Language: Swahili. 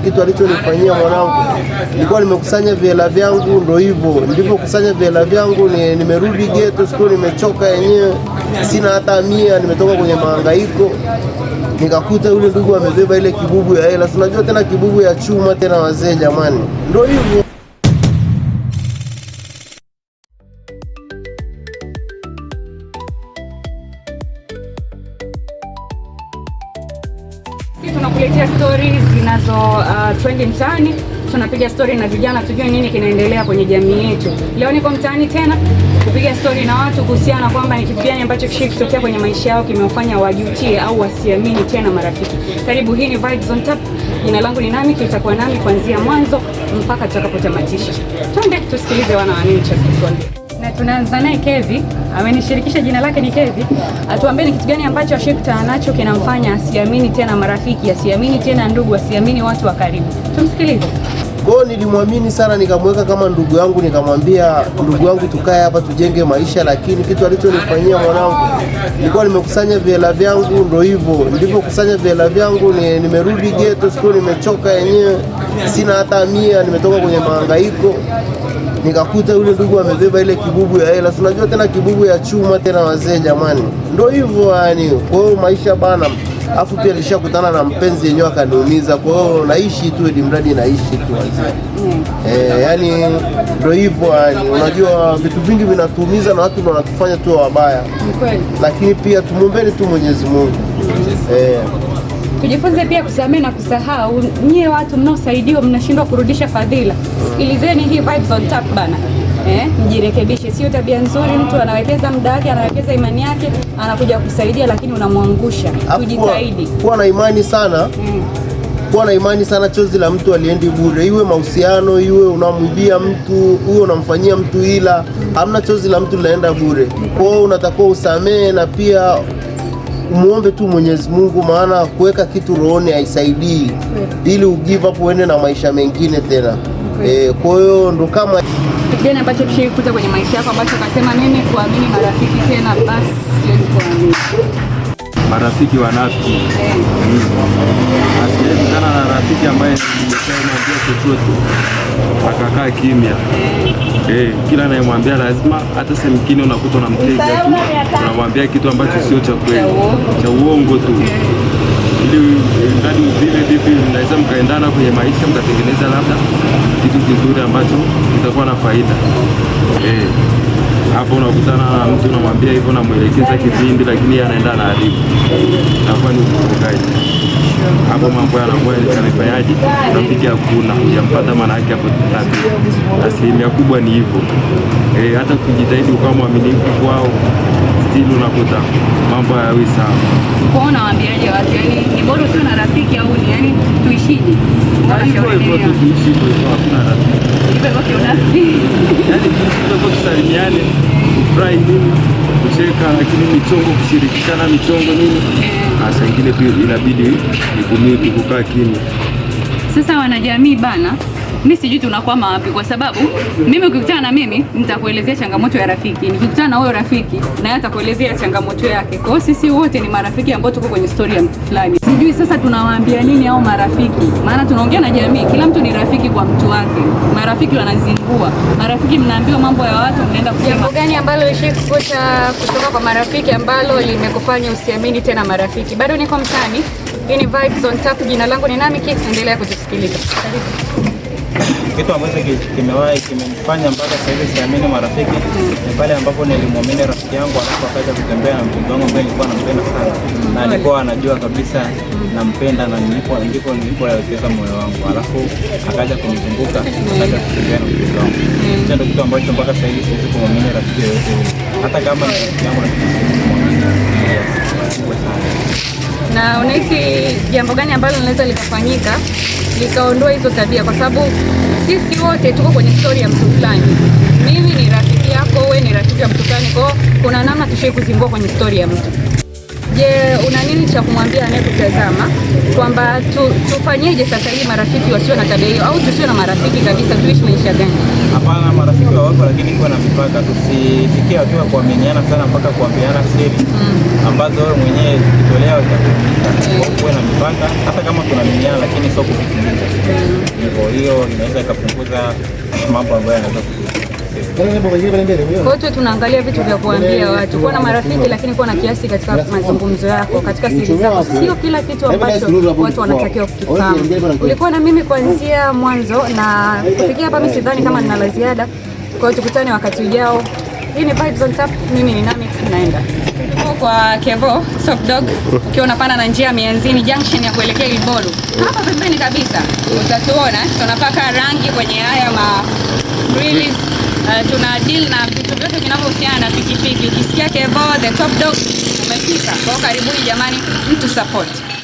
kitu alichonifanyia mwanangu. Nilikuwa nimekusanya vihela vyangu, ndio hivyo. Nilipokusanya vihela vyangu nimerudi ghetto, siku nimechoka yenyewe. Sina hata 100, nimetoka kwenye mahangaiko. Nikakuta yule ndugu amebeba ile kibubu ya hela. Unajua tena kibubu ya chuma tena wazee jamani. Ndio hivyo. Tunakuletea stories zinazo trend mtaani. Tunapiga story na vijana tujue nini kinaendelea kwenye jamii yetu. Leo niko mtaani tena kupiga story na watu kuhusiana kwamba ni kitu gani ambacho kishikitokea kwenye maisha yao kimewafanya wajutie au wasiamini tena marafiki. Karibu, hii ni Vibes on Tap. Jina langu ni Nami, tutakuwa nami kuanzia mwanzo mpaka tutakapotamatisha. Twende tusikilize wana nini cha kutuambia. Na tunaanza naye Kevi, amenishirikisha jina lake ni Kevi. Atuambie ni kitu gani ambacho ashikutana nacho kinamfanya asiamini tena marafiki, asiamini tena ndugu, asiamini watu wa karibu. Tumsikilize. Nilimwamini sana, nikamweka kama ndugu yangu, nikamwambia ndugu yangu tukae hapa tujenge maisha, lakini kitu alichonifanyia mwanangu, nilikuwa nimekusanya vihela vyangu, ndio hivyo. Nilipokusanya vihela vyangu nimerudi ghetto, siku nimechoka yenyewe. Sina hata 100, nimetoka kwenye mahangaiko. Nikakuta yule ndugu amebeba ile kibubu ya hela. Unajua tena kibubu ya chuma tena wazee jamani. Ndio hivyo yani. Kwa hiyo maisha bana. Afu pia nilishakutana na mpenzi yenyewe akaniumiza. Kwa hiyo naishi tu ili mradi naishi tu wazee. Yani ndio hivyo yani. Unajua vitu vingi vinatuumiza na watu wanatufanya tu wabaya. Lakini pia tumuombeni tu Mwenyezi Mungu. Tujifunze pia kusamehe na kusahau. Nyie watu mnaosaidiwa mnashindwa kurudisha fadhila. Sikilizeni hii Vibes on Tap bana. Mjirekebishe, sio tabia nzuri. Mtu anawekeza muda wake, anawekeza imani yake, anakuja kusaidia lakini unamwangusha. Tujitahidi. Kuwa na imani sana. Kuwa na imani sana, chozi la mtu aliendi bure. Iwe mahusiano, iwe unamwibia mtu, iwe unamfanyia mtu ila, hamna chozi la mtu linaenda bure. Kwa hiyo unatakiwa usamehe na pia umuombe tu Mwenyezi Mungu, maana kuweka kitu rohoni haisaidii, ili ugive up uende na maisha mengine tena. Kwa hiyo ndo kama kitu ambacho kishikuta kwenye maisha yako ambacho ukasema mimi kuamini marafiki tena basi siwezi kuamini. Marafiki wanafiki. Asiyelikana na rafiki ambaye nimeshaambia chochote akakaa kimya. Kila anayemwambia lazima, hata sehemu nyingine unakuta unamteja tu, unamwambia kitu ambacho sio cha kweli, cha uongo tu. Ili ndani vile vipi mnaweza mkaendana kwenye maisha, mkatengeneza labda kitu kizuri ambacho kitakuwa na faida. Hapo unakutana na mtu unamwambia hivyo, unamwelekeza kipindi lakini anaenda na haribu. Nakuwa ni uvugaji. Hapo mambo yanakuwa yanafanyaje? Rafiki hakuna, hujampata maana yake hapo tatu. Asilimia kubwa ni hivyo. Hata kujitahidi ukawa mwaminifu kwao, still unakuta mambo hayawi sawa. Kwa unawaambiaje watu yani ni bora usiwe na rafiki au ni yani tuishije? Hivyo tuishi hivyo, hakuna rafiki. Hivyo wote unafiki. Yani tusalimiane, kufurahi nini, kucheka, lakini michongo, kushirikishana michongo nini, hasa ingine pia inabidi nikumii kukaa kimya. Sasa wanajamii bana, mimi sijui tunakwama wapi, kwa sababu mimi ukikutana na mimi nitakuelezea changamoto ya rafiki, nikikutana na huyo rafiki na yeye atakuelezea changamoto yake. Kwa hiyo sisi wote ni marafiki ambao tuko kwenye story ya mtu fulani. Sijui sasa tunawaambia nini hao marafiki, maana tunaongea na jamii, kila mtu ni rafiki kwa mtu wake. Marafiki wanazingua, marafiki mnaambiwa mambo ya watu, mnaenda kusema. Jambo gani ambalo ulishikuta kutoka kwa marafiki ambalo limekufanya usiamini tena marafiki? Bado niko mtaani. Hii ni Vibes on Tap. Jina langu ni Nami, endelea kutusikiliza. Kitu ambacho kimenifanya mpaka sasa hivi siamini marafiki ni pale ambapo nilimwamini rafiki yangu alafu akaja kutembea na mpenzi wangu ambaye nilikuwa nampenda sana na alikuwa anajua kabisa nampenda na nilipoelekeza moyo wangu, alafu akaja kunizunguka akaja kutembea na mpenzi wangu. Hicho ndio kitu ambacho mpaka sasa hivi siwezi kumwamini rafiki yoyote, hata kama ni rafiki yangu na unahisi jambo gani ambalo linaweza likafanyika likaondoa hizo tabia? Kwa sababu sisi wote tuko kwenye story ya mtu fulani. Mimi ni rafiki yako, wewe ni rafiki ya mtu fulani, kwa kuna namna tushai kuzingua kwenye story ya mtu. Je, una nini cha kumwambia anayekutazama kwamba tufanyeje sasa ili marafiki wasio na tabia hiyo, au tusio na marafiki kabisa, tuishi maisha gani? Hapana, marafiki wapo, lakini kwa na mipaka. Tusifikie hatua kuaminiana sana mpaka kuambiana siri ambazo wewe mwenyewe ukitolea utakuumiza. Kuwe na mipaka, hata kama tunaaminiana, lakini sio kupitiliza. Hiyo inaweza ikapunguza mambo ambayo yanaweza kutokea. Kwa hiyo tunaangalia vitu vya kuambia watu, kuwa na marafiki lakini kuwa na kiasi katika mazungumzo yako, katika siri zako, sio kila kitu ambacho watu wanatakiwa kukifahamu. Ulikuwa na mimi kuanzia mwanzo na kufikia hapa, mimi sidhani kama nina la ziada. Kwa hiyo tukutane wakati ujao. Hii ni Vibes on Tap, mimi ni Nami, naenda kwa Kevo Soft Dog. Ukiwa unapanda na njia Mianzini Junction ya kuelekea Ilbolu, hapa pembeni kabisa utatuona tunapaka rangi kwenye haya grills. Tuna deal na vitu vyote vinavyohusiana na pikipiki. Ukisikia Kevo the Top Dog umefika. Kwa karibuni jamani, mtu support.